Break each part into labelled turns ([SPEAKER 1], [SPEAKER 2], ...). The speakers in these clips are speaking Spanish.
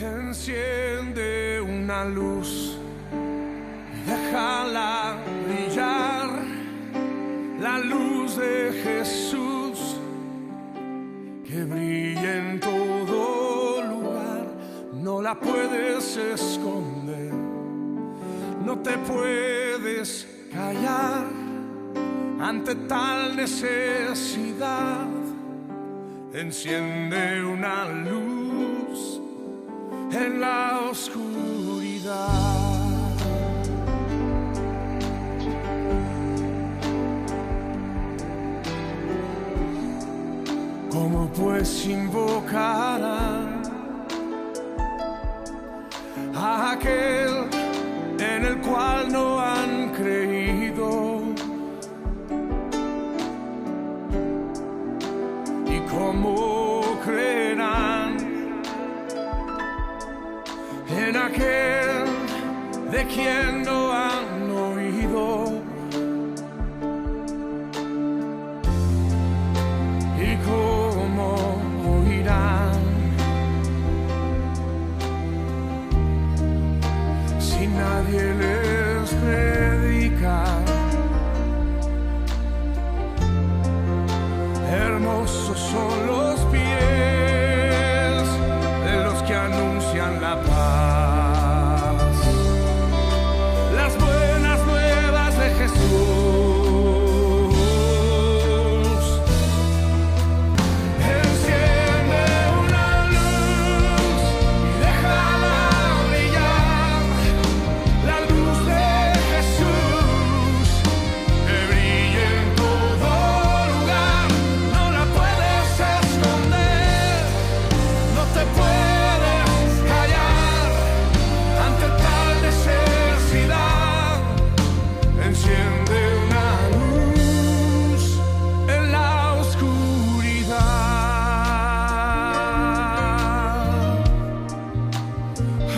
[SPEAKER 1] Enciende una luz, déjala brillar, la luz de Jesús, que brilla en todo lugar. No la puedes esconder, no te puedes callar ante tal necesidad. Enciende una luz en la oscuridad. ¿Cómo pues invocarán a aquel en el cual no han creído? ¿Y cómo creerán en aquel de quien no han oído? ¿Y cómo oirán si nadie les predica? Hermosos son los pies de los que anuncian la paz, las buenas nuevas de Jesús. Enciende una luz y déjala brillar, la luz de Jesús, que brille en todo lugar. No la puedes esconder, no te puedes callar ante tal necesidad. Enciende una luz en la oscuridad.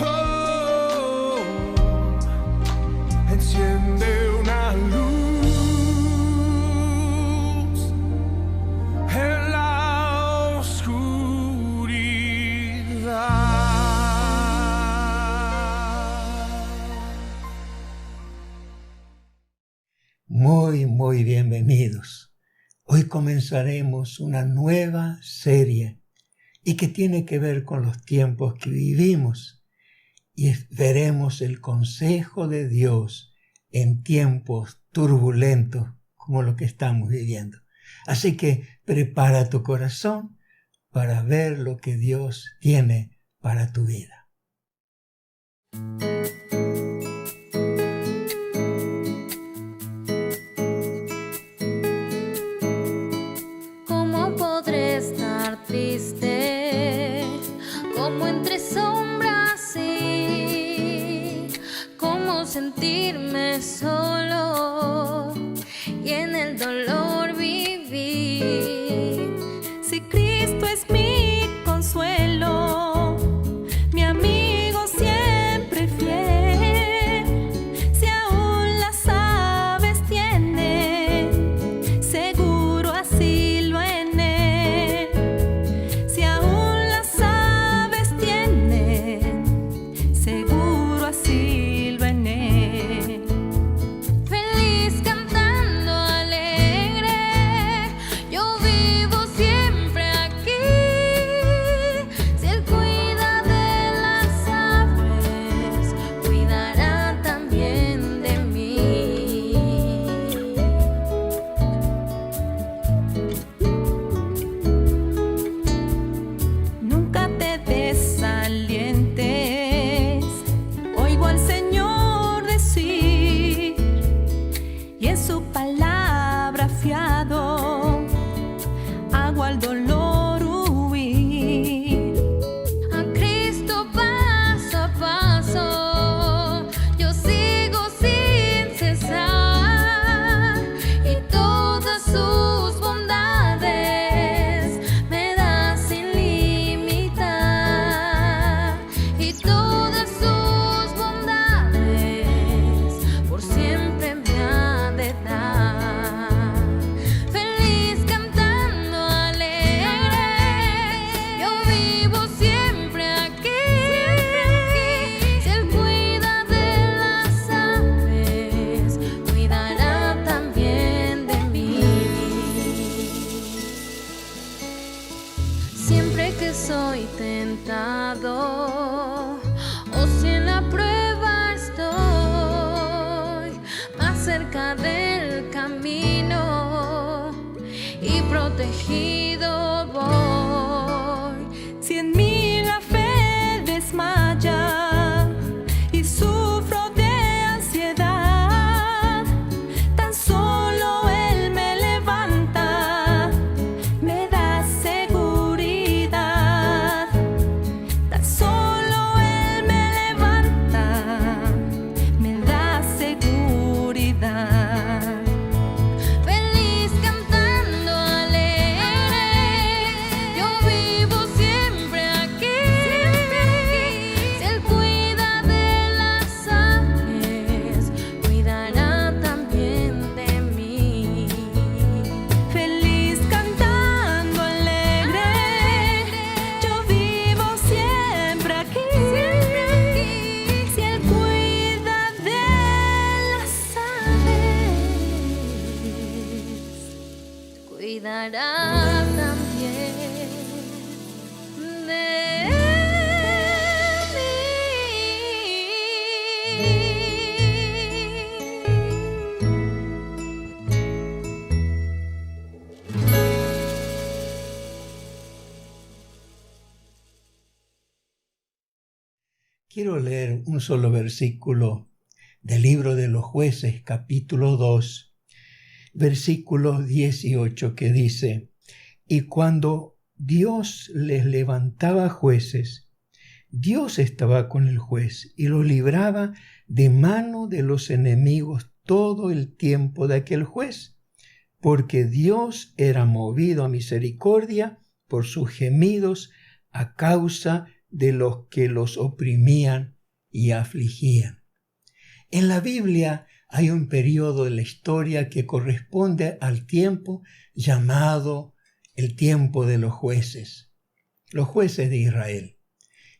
[SPEAKER 1] Oh, enciende una luz en la oscuridad.
[SPEAKER 2] Muy bienvenidos. Hoy comenzaremos una nueva serie y que tiene que ver con los tiempos que vivimos, y veremos el consejo de Dios en tiempos turbulentos como lo que estamos viviendo. Así que prepara tu corazón para ver lo que Dios tiene para tu vida.
[SPEAKER 3] ¿Cómo podré estar triste? ¿Cómo entre sombras y cómo sentirme solo y en el dolor vivir? Si Cristo es mi consuelo, mi amigo siempre fiel. que soy tentado o si en la prueba estoy más cerca del camino y protegido voy.
[SPEAKER 4] Si en mí la fe desmaya y sufro de ansiedad, tan solo Él me levanta, me da seguridad. Tan solo Él me levanta, me da seguridad.
[SPEAKER 3] Feliz cantando alegre, yo vivo siempre aquí. Si Él cuida de las aves, cuidará también de mí.
[SPEAKER 4] Feliz cantando alegre, yo vivo siempre aquí. Si Él cuida de las aves,
[SPEAKER 3] Cuidará también de
[SPEAKER 2] Quiero leer un solo versículo del libro de los Jueces, capítulo 2, versículo 18, que dice: y cuando Dios les levantaba jueces, Dios estaba con el juez y lo libraba de mano de los enemigos todo el tiempo de aquel juez, porque Dios era movido a misericordia por sus gemidos a causa de los que los oprimían y afligían. En la Biblia hay un periodo de la historia que corresponde al tiempo llamado el tiempo de los jueces de Israel,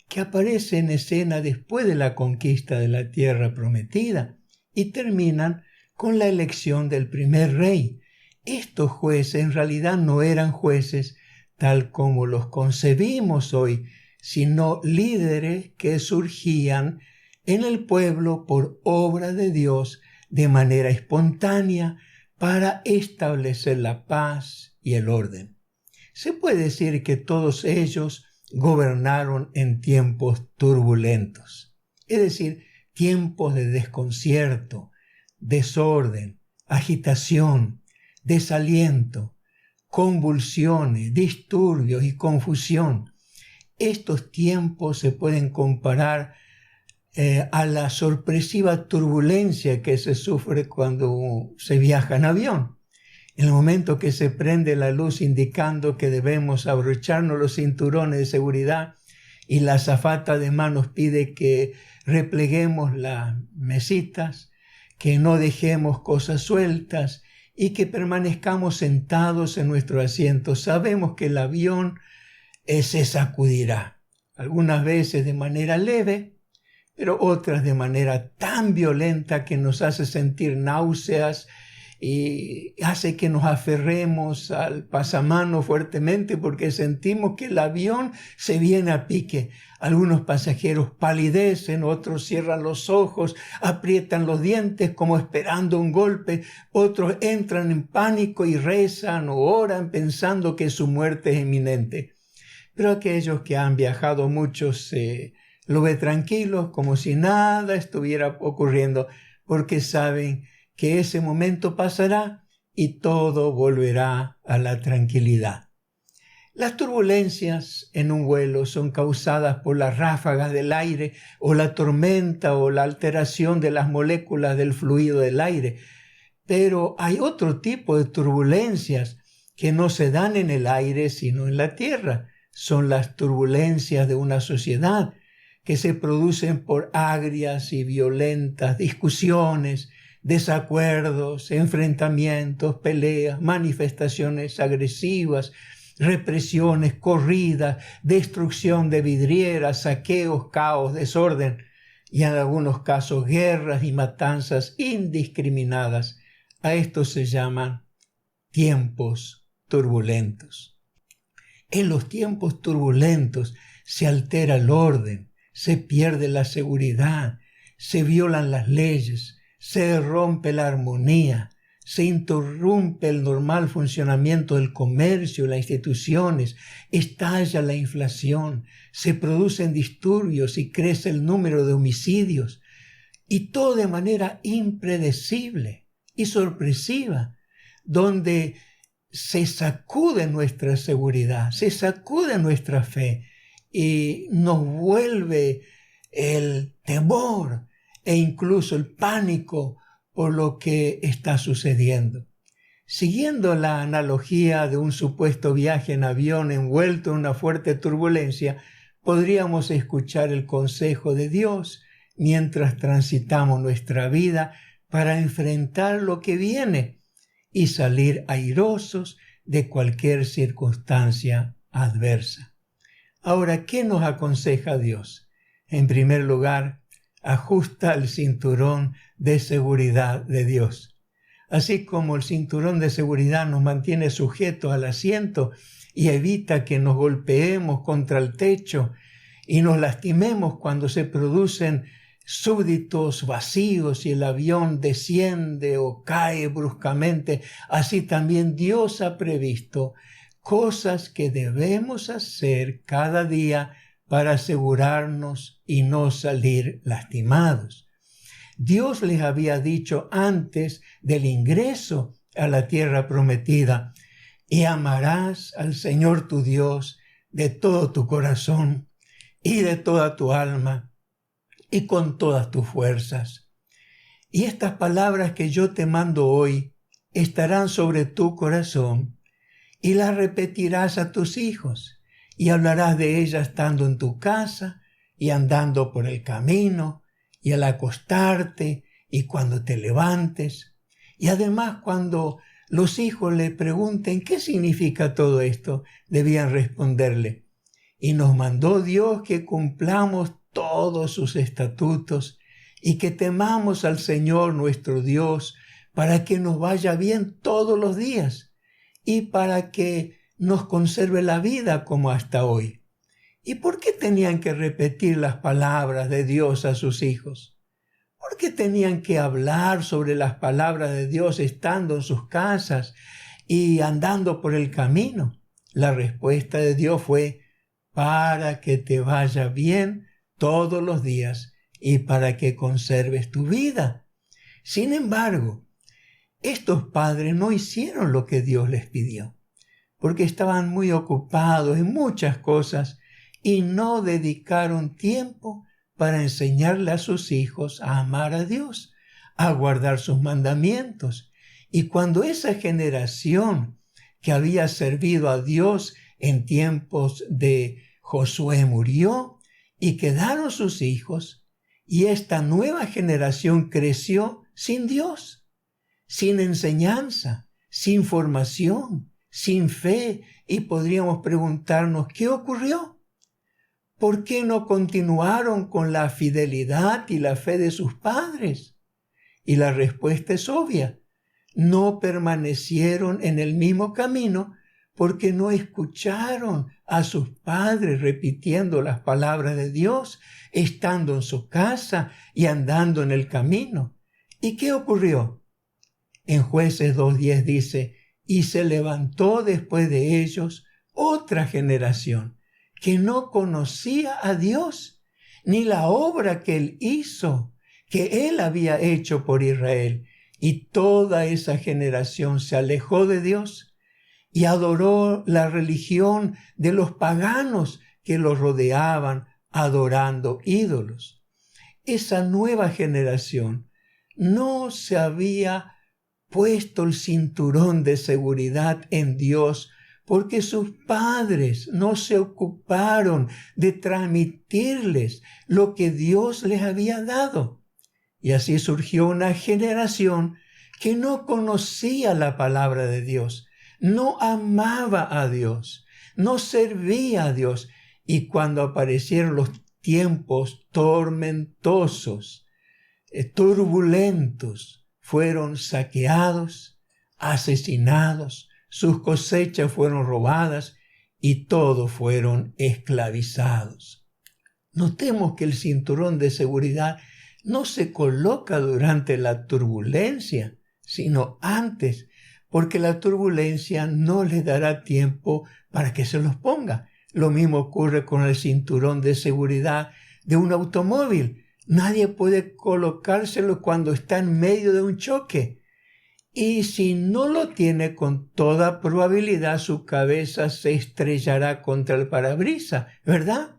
[SPEAKER 2] que aparece en escena después de la conquista de la tierra prometida y terminan con la elección del primer rey. Estos jueces en realidad no eran jueces tal como los concebimos hoy, sino líderes que surgían en el pueblo por obra de Dios de manera espontánea para establecer la paz y el orden. Se puede decir que todos ellos gobernaron en tiempos turbulentos, es decir, tiempos de desconcierto, desorden, agitación, desaliento, convulsiones, disturbios y confusión. Estos tiempos se pueden comparar a la sorpresiva turbulencia que se sufre cuando se viaja en avión. En el momento que se prende la luz indicando que debemos abrocharnos los cinturones de seguridad y la azafata de manos pide que repleguemos las mesitas, que no dejemos cosas sueltas y que permanezcamos sentados en nuestro asiento, sabemos que el avión se sacudirá, algunas veces de manera leve, pero otras de manera tan violenta que nos hace sentir náuseas y hace que nos aferremos al pasamano fuertemente porque sentimos que el avión se viene a pique. Algunos pasajeros palidecen, otros cierran los ojos, aprietan los dientes como esperando un golpe, otros entran en pánico y rezan o oran pensando que su muerte es inminente. Pero aquellos que han viajado mucho lo ven tranquilos, como si nada estuviera ocurriendo, porque saben que ese momento pasará y todo volverá a la tranquilidad. Las turbulencias en un vuelo son causadas por las ráfagas del aire o la tormenta o la alteración de las moléculas del fluido del aire. Pero hay otro tipo de turbulencias que no se dan en el aire sino en la tierra. Son las turbulencias de una sociedad que se producen por agrias y violentas discusiones, desacuerdos, enfrentamientos, peleas, manifestaciones agresivas, represiones, corridas, destrucción de vidrieras, saqueos, caos, desorden y en algunos casos guerras y matanzas indiscriminadas. A esto se llaman tiempos turbulentos. En los tiempos turbulentos se altera el orden, se pierde la seguridad, se violan las leyes, se rompe la armonía, se interrumpe el normal funcionamiento del comercio, las instituciones, estalla la inflación, se producen disturbios y crece el número de homicidios, y todo de manera impredecible y sorpresiva, donde se sacude nuestra seguridad, se sacude nuestra fe y nos vuelve el temor e incluso el pánico por lo que está sucediendo. Siguiendo la analogía de un supuesto viaje en avión envuelto en una fuerte turbulencia, podríamos escuchar el consejo de Dios mientras transitamos nuestra vida para enfrentar lo que viene y salir airosos de cualquier circunstancia adversa. Ahora, ¿qué nos aconseja Dios? En primer lugar, ajusta el cinturón de seguridad de Dios. Así como el cinturón de seguridad nos mantiene sujetos al asiento y evita que nos golpeemos contra el techo y nos lastimemos cuando se producen súbditos vacíos y el avión desciende o cae bruscamente, así también Dios ha previsto cosas que debemos hacer cada día para asegurarnos y no salir lastimados. Dios les había dicho antes del ingreso a la tierra prometida: y amarás al Señor tu Dios de todo tu corazón y de toda tu alma y con todas tus fuerzas. Y estas palabras que yo te mando hoy estarán sobre tu corazón, y las repetirás a tus hijos, y hablarás de ellas estando en tu casa y andando por el camino, y al acostarte y cuando te levantes. Y además, cuando los hijos le pregunten ¿qué significa todo esto?, debían responderle: y nos mandó Dios que cumplamos todos sus estatutos y que temamos al Señor nuestro Dios para que nos vaya bien todos los días y para que nos conserve la vida como hasta hoy. ¿Y por qué tenían que repetir las palabras de Dios a sus hijos? ¿Por qué tenían que hablar sobre las palabras de Dios estando en sus casas y andando por el camino? La respuesta de Dios fue: para que te vaya bien todos los días y para que conserves tu vida. Sin embargo, estos padres no hicieron lo que Dios les pidió, porque estaban muy ocupados en muchas cosas y no dedicaron tiempo para enseñarle a sus hijos a amar a Dios, a guardar sus mandamientos. Y cuando esa generación que había servido a Dios en tiempos de Josué murió y quedaron sus hijos, y esta nueva generación creció sin Dios, sin enseñanza, sin formación, sin fe, y podríamos preguntarnos ¿qué ocurrió? ¿Por qué no continuaron con la fidelidad y la fe de sus padres? Y la respuesta es obvia: no permanecieron en el mismo camino porque no escucharon a sus padres repitiendo las palabras de Dios, estando en su casa y andando en el camino. ¿Y qué ocurrió? En Jueces 2:10 dice: y se levantó después de ellos otra generación que no conocía a Dios, ni la obra que Él hizo, que Él había hecho por Israel. Y toda esa generación se alejó de Dios y adoró la religión de los paganos que los rodeaban, adorando ídolos. Esa nueva generación no se había puesto el cinturón de seguridad en Dios porque sus padres no se ocuparon de transmitirles lo que Dios les había dado. Y así surgió una generación que no conocía la palabra de Dios, no amaba a Dios, no servía a Dios. Y cuando aparecieron los tiempos tormentosos, turbulentos, fueron saqueados, asesinados, sus cosechas fueron robadas y todos fueron esclavizados. Notemos que el cinturón de seguridad no se coloca durante la turbulencia, sino antes, porque la turbulencia no les dará tiempo para que se los ponga. Lo mismo ocurre con el cinturón de seguridad de un automóvil. Nadie puede colocárselo cuando está en medio de un choque. Y si no lo tiene, con toda probabilidad su cabeza se estrellará contra el parabrisas, ¿verdad?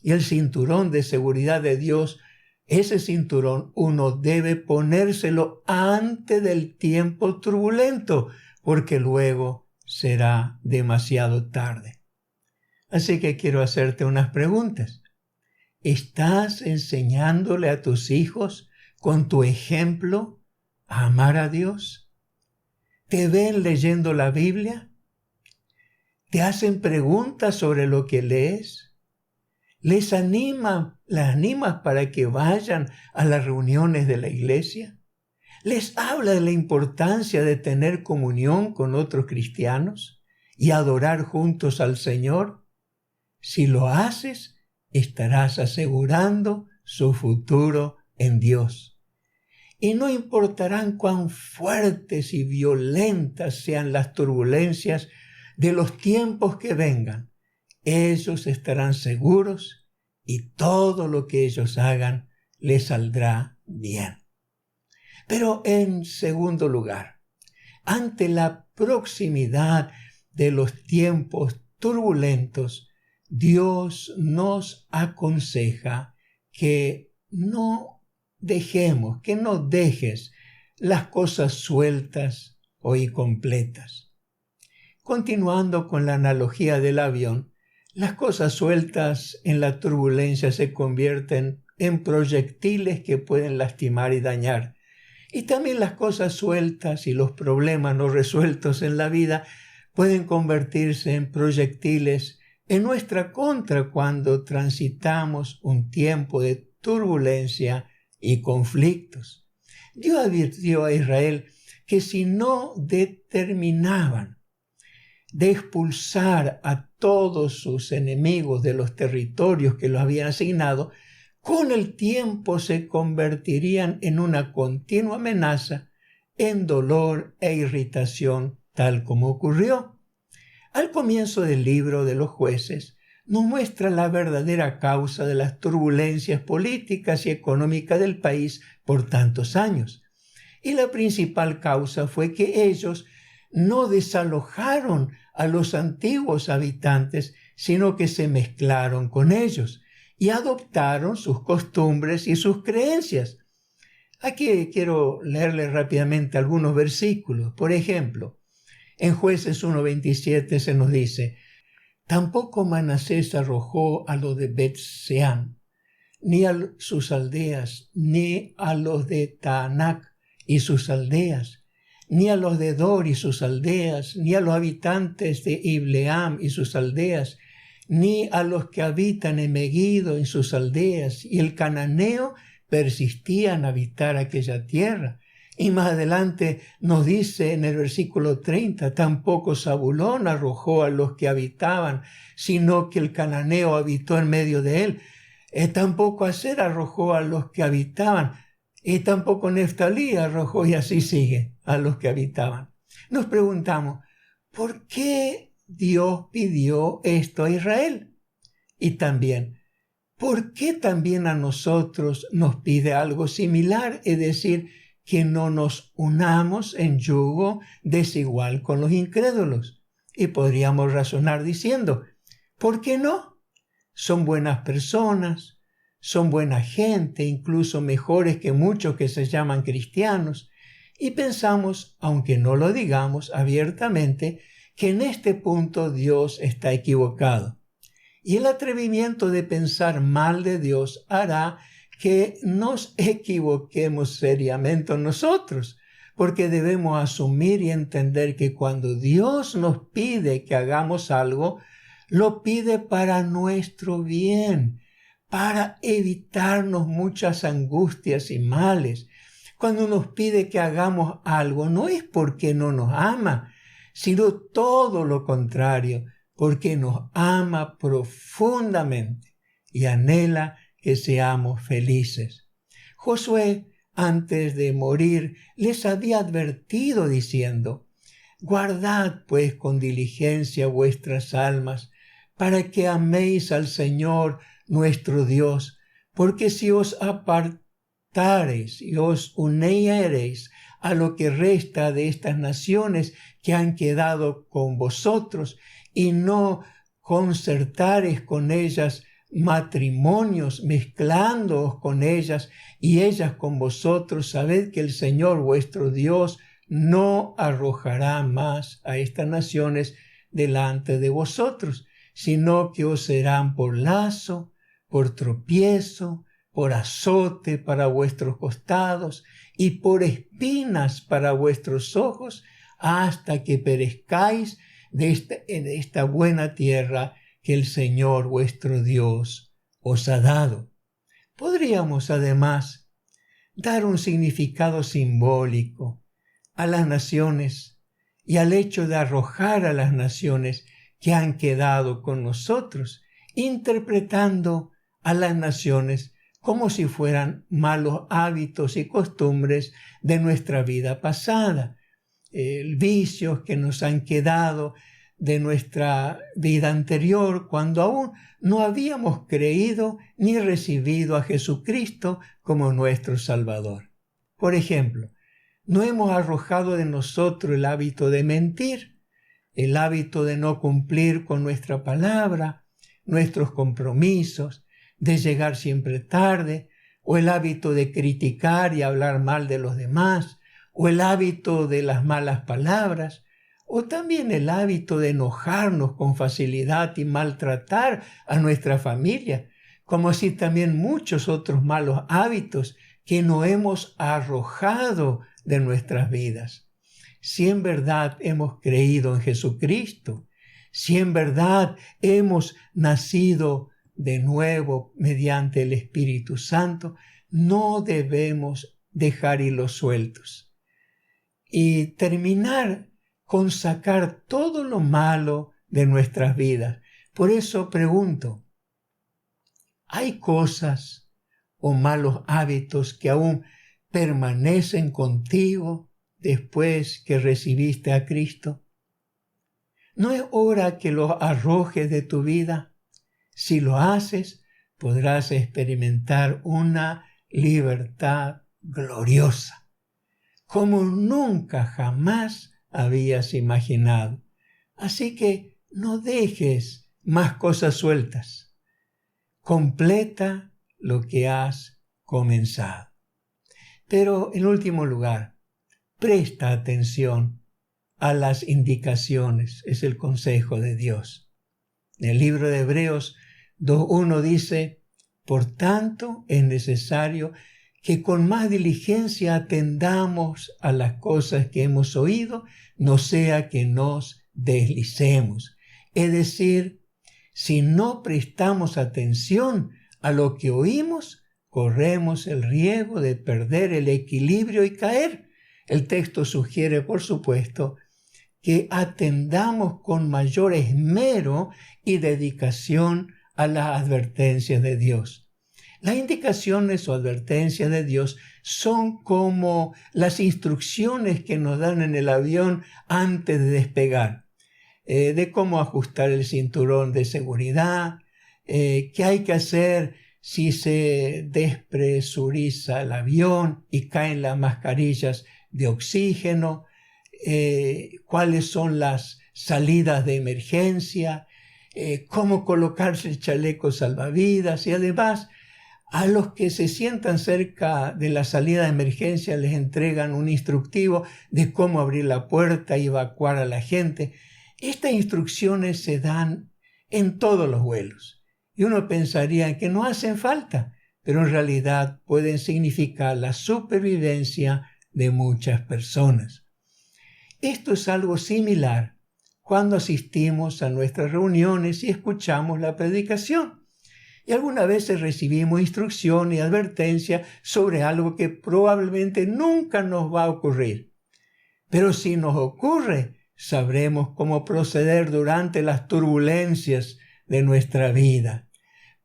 [SPEAKER 2] Y el cinturón de seguridad de Dios, ese cinturón uno debe ponérselo antes del tiempo turbulento, porque luego será demasiado tarde. Así que quiero hacerte unas preguntas. ¿Estás enseñándole a tus hijos con tu ejemplo a amar a Dios? ¿Te ven leyendo la Biblia? ¿Te hacen preguntas sobre lo que lees? ¿Les animas para que vayan a las reuniones de la iglesia? ¿Les habla de la importancia de tener comunión con otros cristianos y adorar juntos al Señor? Si lo haces, estarás asegurando su futuro en Dios. Y no importarán cuán fuertes y violentas sean las turbulencias de los tiempos que vengan, ellos estarán seguros y todo lo que ellos hagan les saldrá bien. Pero en segundo lugar, ante la proximidad de los tiempos turbulentos, Dios nos aconseja que no dejes las cosas sueltas o incompletas. Continuando con la analogía del avión, las cosas sueltas en la turbulencia se convierten en proyectiles que pueden lastimar y dañar. Y también las cosas sueltas y los problemas no resueltos en la vida pueden convertirse en proyectiles en nuestra contra cuando transitamos un tiempo de turbulencia y conflictos. Dios advirtió a Israel que si no determinaban de expulsar a todos sus enemigos de los territorios que los habían asignado, con el tiempo se convertirían en una continua amenaza, en dolor e irritación, tal como ocurrió. Al comienzo del libro de los Jueces, nos muestra la verdadera causa de las turbulencias políticas y económicas del país por tantos años. Y la principal causa fue que ellos no desalojaron a los antiguos habitantes, sino que se mezclaron con ellos y adoptaron sus costumbres y sus creencias. Aquí quiero leerles rápidamente algunos versículos. Por ejemplo, en Jueces 1:27 se nos dice: tampoco Manasés arrojó a los de Bet-Seán, ni a sus aldeas, ni a los de Taanac y sus aldeas, ni a los de Dor y sus aldeas, ni a los habitantes de Ibleam y sus aldeas, ni a los que habitan en Megiddo y sus aldeas. Y el cananeo persistía en habitar aquella tierra. Y más adelante nos dice en el versículo 30, tampoco Zabulón arrojó a los que habitaban, sino que el cananeo habitó en medio de él. Tampoco Aser arrojó a los que habitaban, y tampoco Neftalí arrojó, y así sigue, a los que habitaban. Nos preguntamos, ¿por qué Dios pidió esto a Israel? Y también, ¿por qué también a nosotros nos pide algo similar? Es decir, que no nos unamos en yugo desigual con los incrédulos. Y podríamos razonar diciendo, ¿por qué no? Son buenas personas, son buena gente, incluso mejores que muchos que se llaman cristianos. Y pensamos, aunque no lo digamos abiertamente, que en este punto Dios está equivocado. Y el atrevimiento de pensar mal de Dios hará que nos equivoquemos seriamente nosotros, porque debemos asumir y entender que cuando Dios nos pide que hagamos algo, lo pide para nuestro bien, para evitarnos muchas angustias y males. Cuando nos pide que hagamos algo, no es porque no nos ama, sino todo lo contrario, porque nos ama profundamente y anhela que seamos felices. Josué, antes de morir, les había advertido diciendo: guardad pues con diligencia vuestras almas, para que améis al Señor nuestro Dios, porque si os apartareis y os uniereis a lo que resta de estas naciones que han quedado con vosotros, y no concertareis con ellas matrimonios, mezclándoos con ellas y ellas con vosotros, sabed que el Señor vuestro Dios no arrojará más a estas naciones delante de vosotros, sino que os serán por lazo, por tropiezo, por azote para vuestros costados y por espinas para vuestros ojos, hasta que perezcáis en esta buena tierra que el Señor vuestro Dios os ha dado. Podríamos además dar un significado simbólico a las naciones y al hecho de arrojar a las naciones que han quedado con nosotros, interpretando a las naciones como si fueran malos hábitos y costumbres de nuestra vida pasada, vicios que nos han quedado de nuestra vida anterior, cuando aún no habíamos creído ni recibido a Jesucristo como nuestro Salvador. Por ejemplo, no hemos arrojado de nosotros el hábito de mentir, el hábito de no cumplir con nuestra palabra, nuestros compromisos, de llegar siempre tarde, o el hábito de criticar y hablar mal de los demás, o el hábito de las malas palabras, o también el hábito de enojarnos con facilidad y maltratar a nuestra familia, como así también muchos otros malos hábitos que no hemos arrojado de nuestras vidas. Si en verdad hemos creído en Jesucristo, si en verdad hemos nacido de nuevo mediante el Espíritu Santo, no debemos dejar hilos sueltos y terminar con sacar todo lo malo de nuestras vidas. Por eso pregunto, ¿hay cosas o malos hábitos que aún permanecen contigo después que recibiste a Cristo? ¿No es hora que los arrojes de tu vida? Si lo haces, podrás experimentar una libertad gloriosa, como nunca jamás habías imaginado. Así que no dejes más cosas sueltas. Completa lo que has comenzado. Pero en último lugar, presta atención a las indicaciones, es el consejo de Dios. En el libro de Hebreos 2:1 dice: por tanto es necesario que con más diligencia atendamos a las cosas que hemos oído, no sea que nos deslicemos. Es decir, si no prestamos atención a lo que oímos, corremos el riesgo de perder el equilibrio y caer. El texto sugiere, por supuesto, que atendamos con mayor esmero y dedicación a las advertencias de Dios. Las indicaciones o advertencias de Dios son como las instrucciones que nos dan en el avión antes de despegar, de cómo ajustar el cinturón de seguridad, qué hay que hacer si se despresuriza el avión y caen las mascarillas de oxígeno, cuáles son las salidas de emergencia, cómo colocarse el chaleco salvavidas, y además a los que se sientan cerca de la salida de emergencia les entregan un instructivo de cómo abrir la puerta y evacuar a la gente. Estas instrucciones se dan en todos los vuelos y uno pensaría que no hacen falta, pero en realidad pueden significar la supervivencia de muchas personas. Esto es algo similar cuando asistimos a nuestras reuniones y escuchamos la predicación. Y algunas veces recibimos instrucción y advertencia sobre algo que probablemente nunca nos va a ocurrir. Pero si nos ocurre, sabremos cómo proceder durante las turbulencias de nuestra vida.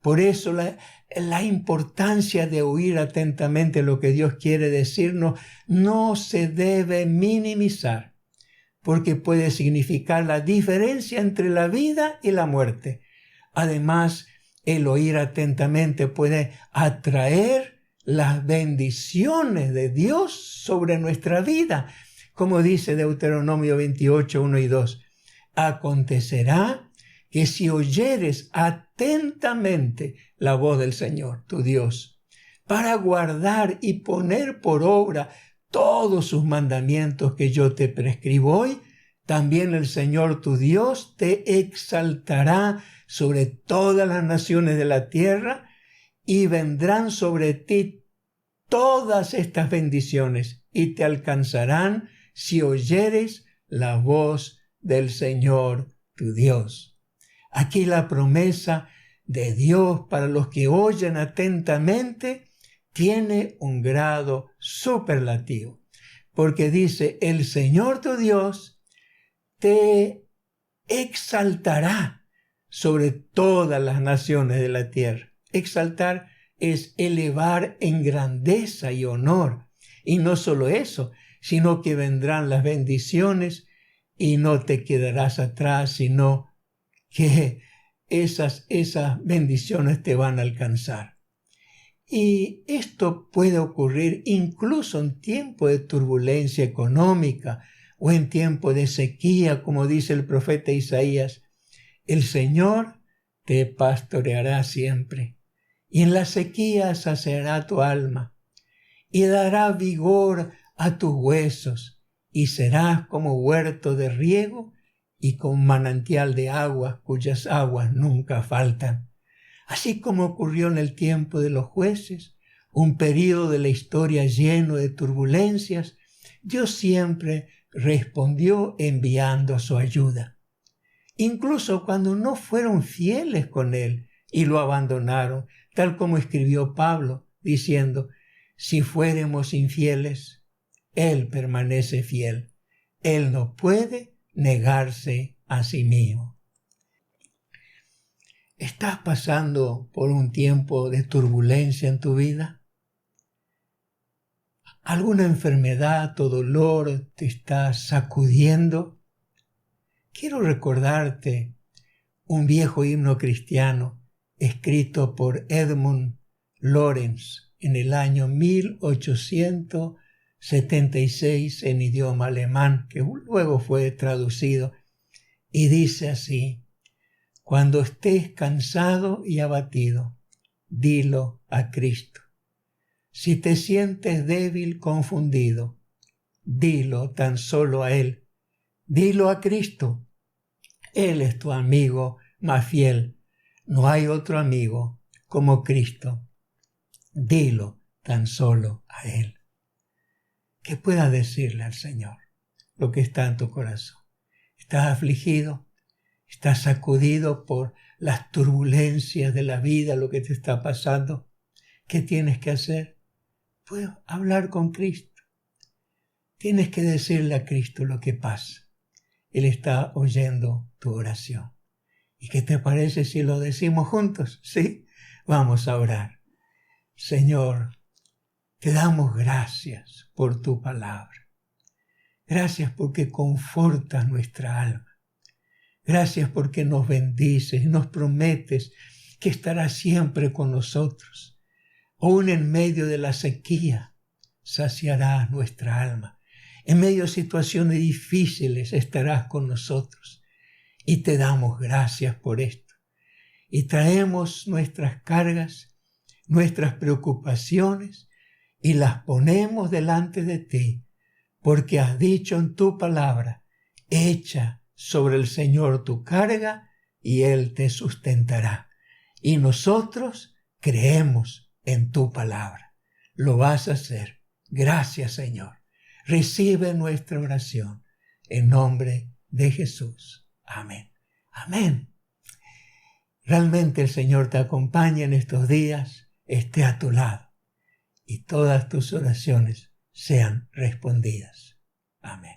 [SPEAKER 2] Por eso la importancia de oír atentamente lo que Dios quiere decirnos no se debe minimizar, porque puede significar la diferencia entre la vida y la muerte. Además, el oír atentamente puede atraer las bendiciones de Dios sobre nuestra vida. Como dice Deuteronomio 28, 1 y 2. Acontecerá que si oyeres atentamente la voz del Señor, tu Dios, para guardar y poner por obra todos sus mandamientos que yo te prescribo hoy, también el Señor tu Dios te exaltará sobre todas las naciones de la tierra y vendrán sobre ti todas estas bendiciones y te alcanzarán si oyeres la voz del Señor tu Dios. Aquí la promesa de Dios para los que oyen atentamente tiene un grado superlativo, porque dice, el Señor tu Dios te exaltará sobre todas las naciones de la tierra. Exaltar es elevar en grandeza y honor. Y no solo eso, sino que vendrán las bendiciones y no te quedarás atrás, sino que esas bendiciones te van a alcanzar. Y esto puede ocurrir incluso en tiempo de turbulencia económica o en tiempo de sequía, como dice el profeta Isaías. El Señor te pastoreará siempre, y en la sequía saciará tu alma, y dará vigor a tus huesos, y serás como huerto de riego y como manantial de aguas cuyas aguas nunca faltan. Así como ocurrió en el tiempo de los jueces, un período de la historia lleno de turbulencias, Dios siempre respondió enviando su ayuda. Incluso cuando no fueron fieles con Él y lo abandonaron, tal como escribió Pablo, diciendo, si fuéramos infieles, Él permanece fiel. Él no puede negarse a sí mismo. ¿Estás pasando por un tiempo de turbulencia en tu vida? ¿Alguna enfermedad o dolor te está sacudiendo? Quiero recordarte un viejo himno cristiano escrito por Edmund Lorenz en el año 1876 en idioma alemán, que luego fue traducido, y dice así: cuando estés cansado y abatido, dilo a Cristo. Si te sientes débil, confundido, dilo tan solo a Él. Dilo a Cristo. Él es tu amigo más fiel. No hay otro amigo como Cristo. Dilo tan solo a Él. Que puedas decirle al Señor lo que está en tu corazón. ¿Estás afligido? ¿Estás sacudido por las turbulencias de la vida, lo que te está pasando? ¿Qué tienes que hacer? Puedes hablar con Cristo. Tienes que decirle a Cristo lo que pasa. Él está oyendo tu oración. ¿Y qué te parece si lo decimos juntos? ¿Sí? Vamos a orar. Señor, te damos gracias por tu palabra. Gracias porque confortas nuestra alma. Gracias porque nos bendices y nos prometes que estarás siempre con nosotros. Aún en medio de la sequía, saciarás nuestra alma. En medio de situaciones difíciles estarás con nosotros. Y te damos gracias por esto. Y traemos nuestras cargas, nuestras preocupaciones, y las ponemos delante de ti, porque has dicho en tu palabra, echa sobre el Señor tu carga, y Él te sustentará. Y nosotros creemos en tu palabra. Lo vas a hacer. Gracias, Señor. Recibe nuestra oración en nombre de Jesús. Amén. Amén. Realmente el Señor te acompaña en estos días, esté a tu lado y todas tus oraciones sean respondidas. Amén.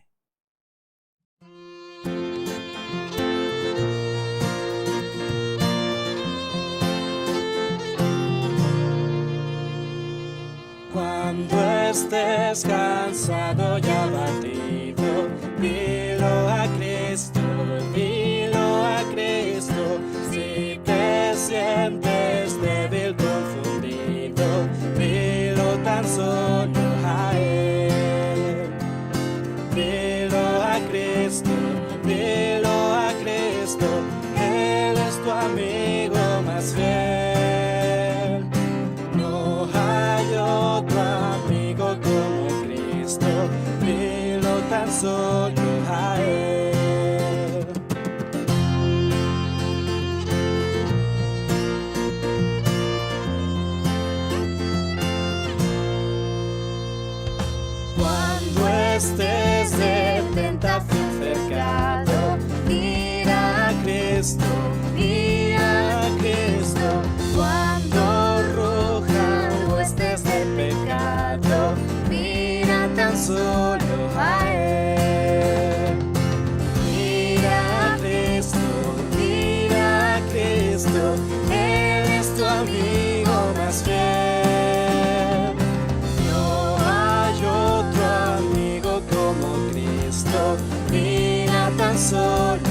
[SPEAKER 5] estés cansado y abatido, dilo a Cristo, dilo a Cristo. Si te sientes débil, confundido, dilo tan solo a Él. Dilo a Cristo, dilo a Cristo, Él es tu amigo más fiel. No hay otro amigo como Cristo, dilo tan solo a Él. Cuando estés de tentación cercado, mira a Cristo, mira a Cristo. Cuando ruja o estés de pecado, mira tan solo a Él. Mira a Cristo, mira a Cristo, Él es tu amigo más fiel. No hay otro amigo como Cristo, mira tan solo